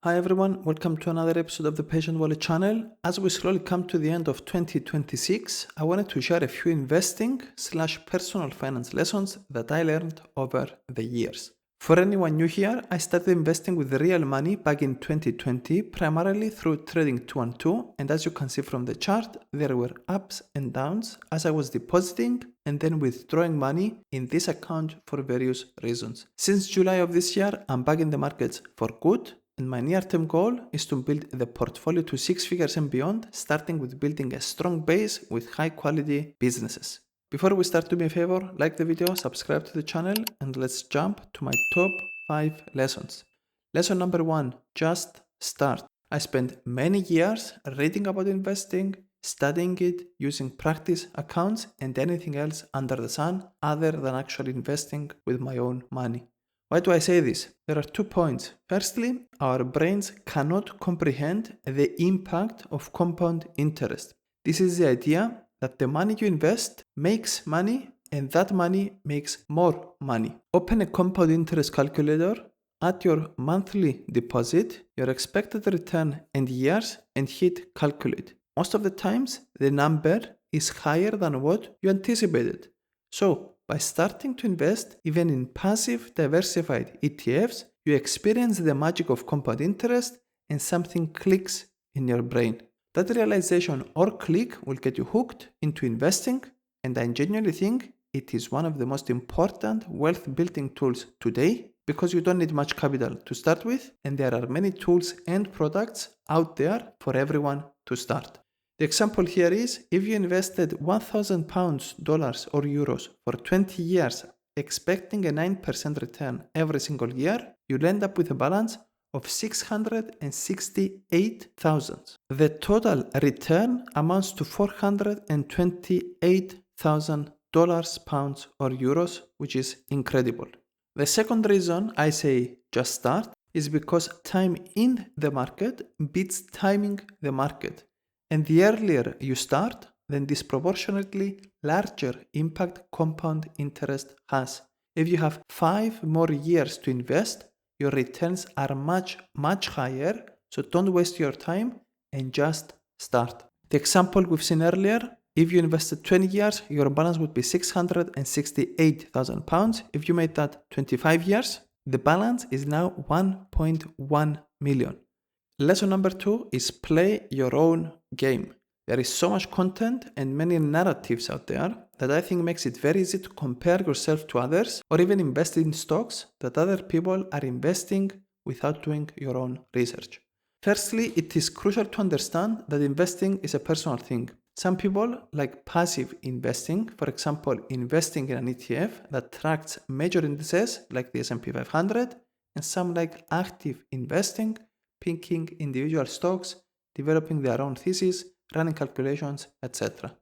Hi everyone, welcome to another episode of the Patient Wallet channel. As we slowly come to the end of 2026, I wanted to share a few investing/personal finance lessons that I learned over the years. For anyone new here, I started investing with real money back in 2020, primarily through trading 212, and as you can see from the chart, there were ups and downs as I was depositing and then withdrawing money in this account for various reasons. Since July of this year, I'm back in the markets for good. And my near-term goal is to build the portfolio to 6 figures and beyond, starting with building a strong base with high-quality businesses. Before we start, do me a favor, like the video, subscribe to the channel, and let's jump to my top 5 lessons. Lesson number 1, just start. I spent many years reading about investing, studying it, using practice accounts, and anything else under the sun other than actually investing with my own money. Why do I say this? There are 2 points. Firstly, our brains cannot comprehend the impact of compound interest. This is the idea that the money you invest makes money and that money makes more money. Open a compound interest calculator, add your monthly deposit, your expected return and years, and hit calculate. Most of the times, the number is higher than what you anticipated. So, by starting to invest even in passive diversified ETFs, you experience the magic of compound interest and something clicks in your brain. That realization or click will get you hooked into investing, and I genuinely think it is one of the most important wealth building tools today because you don't need much capital to start with, and there are many tools and products out there for everyone to start. The example here is, if you invested £1,000, dollars or euros for 20 years expecting a 9% return every single year, you'll end up with a balance of 668,000. The total return amounts to $428,000, pounds or euros, which is incredible. The second reason I say just start is because time in the market beats timing the market. And the earlier you start, then disproportionately larger impact compound interest has. If you have 5 more years to invest, your returns are much higher, so don't waste your time and just start. The example we've seen earlier, if you invested 20 years, your balance would be £668,000. If you made that 25 years, the balance is now 1.1 million. Lesson number 2 is play your own game. There is so much content and many narratives out there that I think makes it very easy to compare yourself to others or even invest in stocks that other people are investing without doing your own research. Firstly, it is crucial to understand that investing is a personal thing. Some people like passive investing, for example, investing in an ETF that tracks major indices like the S&P 500, and some like active investing, picking individual stocks, developing their own thesis, running calculations, etc.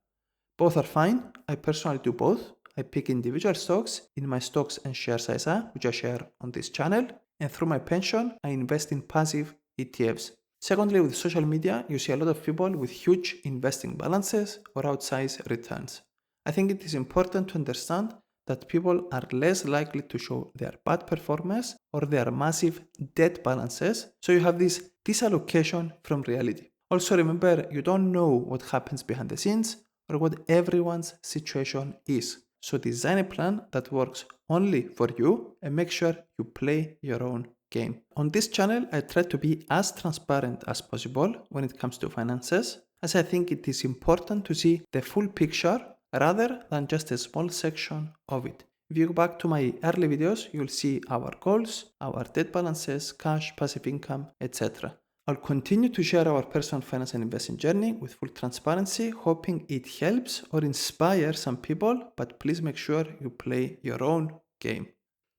Both are fine. I personally do both. I pick individual stocks in my stocks and shares ISA, which I share on this channel, and through my pension, I invest in passive ETFs. Secondly, with social media, you see a lot of people with huge investing balances or outsized returns. I think it is important to understand that people are less likely to show their bad performance or their massive debt balances, so you have this disallocation from reality. Also remember, you don't know what happens behind the scenes or what everyone's situation is, so design a plan that works only for you and make sure you play your own game. On this channel, I try to be as transparent as possible when it comes to finances, as I think it is important to see the full picture rather than just a small section of it. If you go back to my early videos, you'll see our goals, our debt balances, cash, passive income, etc. I'll continue to share our personal finance and investing journey with full transparency, hoping it helps or inspires some people, but please make sure you play your own game.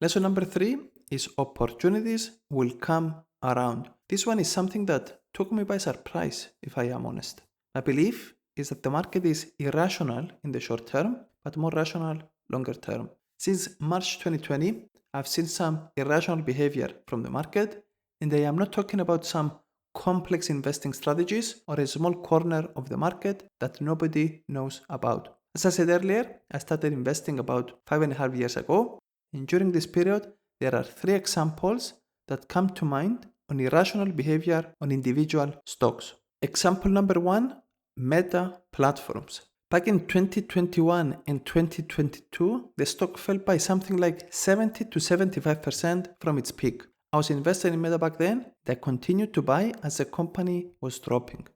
Lesson number 3 is opportunities will come around. This one is something that took me by surprise, if I am honest. My belief is that the market is irrational in the short term, but more rational longer term. Since March 2020, I've seen some irrational behavior from the market, and I am not talking about some complex investing strategies or a small corner of the market that nobody knows about. As I said earlier, I started investing about 5.5 years ago, and during this period, there are 3 examples that come to mind on irrational behavior on individual stocks. Example number 1, Meta platforms. Back in 2021 and 2022, the stock fell by something like 70 to 75% from its peak. I was invested in Meta back then, and I continued to buy as the company was dropping.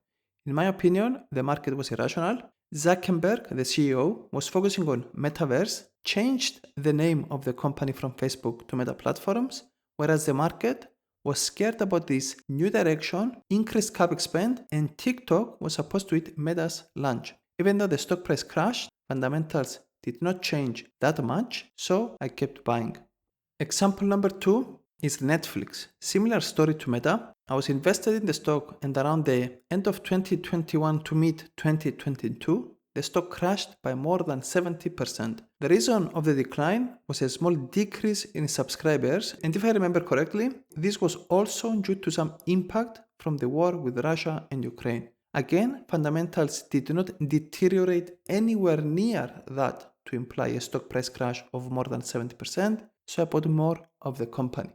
In my opinion, the market was irrational. Zuckerberg, the CEO, was focusing on metaverse, changed the name of the company from Facebook to Meta Platforms, whereas the market was scared about this new direction, increased CapEx spend, and TikTok was supposed to eat Meta's lunch. Even though the stock price crashed, fundamentals did not change that much, so I kept buying. Example number 2 is Netflix. Similar story to Meta. I was invested in the stock, and around the end of 2021 to mid 2022, the stock crashed by more than 70%. The reason of the decline was a small decrease in subscribers, and if I remember correctly, this was also due to some impact from the war with Russia and Ukraine. Again, fundamentals did not deteriorate anywhere near that to imply a stock price crash of more than 70%, so I bought more of the company.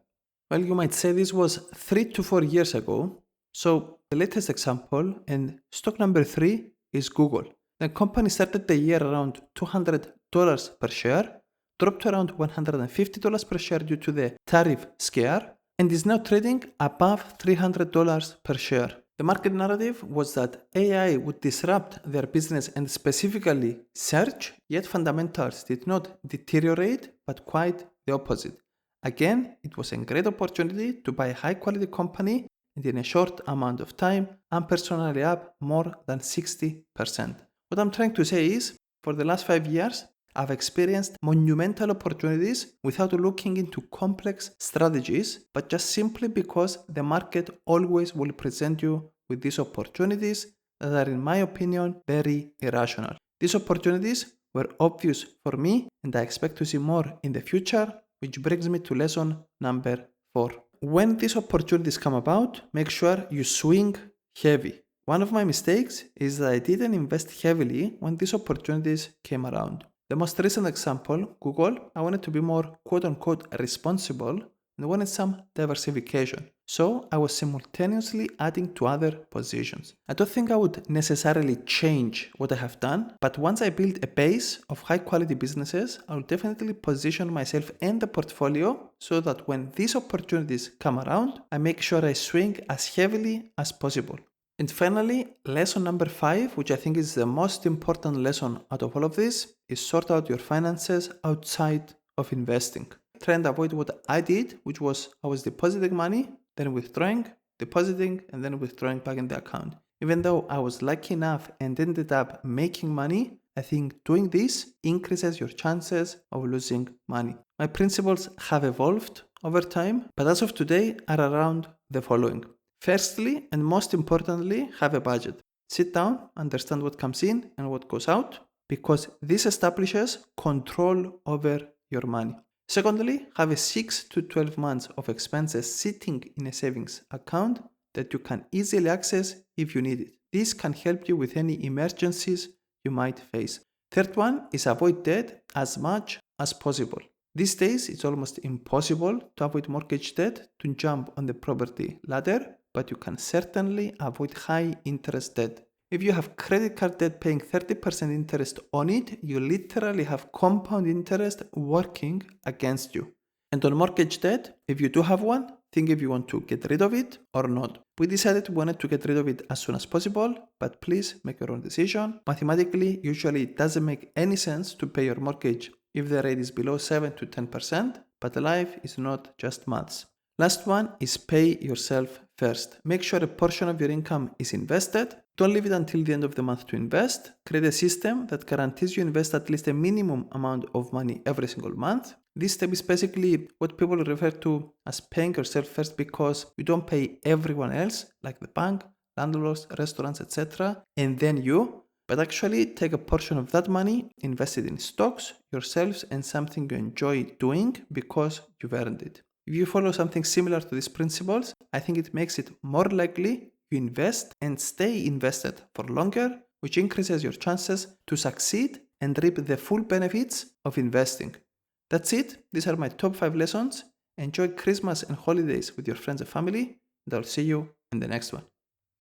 Well, you might say this was 3 to 4 years ago, so the latest example and stock number 3 is Google. The company started the year around $200 per share, dropped to around $150 per share due to the tariff scare, and is now trading above $300 per share. The market narrative was that AI would disrupt their business and specifically search, yet fundamentals did not deteriorate, but quite the opposite. Again, it was a great opportunity to buy a high quality company, and in a short amount of time, I'm personally up more than 60%. What I'm trying to say is, for the last 5 years, I've experienced monumental opportunities without looking into complex strategies, but just simply because the market always will present you with these opportunities that are, in my opinion, very irrational. These opportunities were obvious for me, and I expect to see more in the future, which brings me to lesson number 4. When these opportunities come about, make sure you swing heavy. One of my mistakes is that I didn't invest heavily when these opportunities came around. The most recent example, Google, I wanted to be more quote-unquote responsible and wanted some diversification. So I was simultaneously adding to other positions. I don't think I would necessarily change what I have done, but once I build a base of high-quality businesses, I will definitely position myself and the portfolio so that when these opportunities come around, I make sure I swing as heavily as possible. And finally, lesson number 5, which I think is the most important lesson out of all of this, is sort out your finances outside of investing. Try and avoid what I did, which was I was depositing money, then withdrawing, depositing, and then withdrawing back in the account. Even though I was lucky enough and ended up making money, I think doing this increases your chances of losing money. My principles have evolved over time, but as of today are around the following. Firstly, and most importantly, have a budget. Sit down, understand what comes in and what goes out, because this establishes control over your money. Secondly, have a 6 to 12 months of expenses sitting in a savings account that you can easily access if you need it. This can help you with any emergencies you might face. Third one is avoid debt as much as possible. These days, it's almost impossible to avoid mortgage debt to jump on the property ladder, but you can certainly avoid high interest debt. If you have credit card debt paying 30% interest on it, you literally have compound interest working against you. And on mortgage debt, if you do have one, think if you want to get rid of it or not. We decided we wanted to get rid of it as soon as possible, but please make your own decision. Mathematically, usually it doesn't make any sense to pay your mortgage if the rate is below 7 to 10%, but life is not just maths. Last one is pay yourself first. Make sure a portion of your income is invested. Don't leave it until the end of the month to invest. Create a system that guarantees you invest at least a minimum amount of money every single month. This step is basically what people refer to as paying yourself first, because you don't pay everyone else, like the bank, landlords, restaurants, etc., and then you, but actually take a portion of that money, invest it in stocks, yourselves, and something you enjoy doing because you've earned it. If you follow something similar to these principles, I think it makes it more likely you invest and stay invested for longer, which increases your chances to succeed and reap the full benefits of investing. That's it. These are my top 5 lessons. Enjoy Christmas and holidays with your friends and family. and I'll see you in the next one.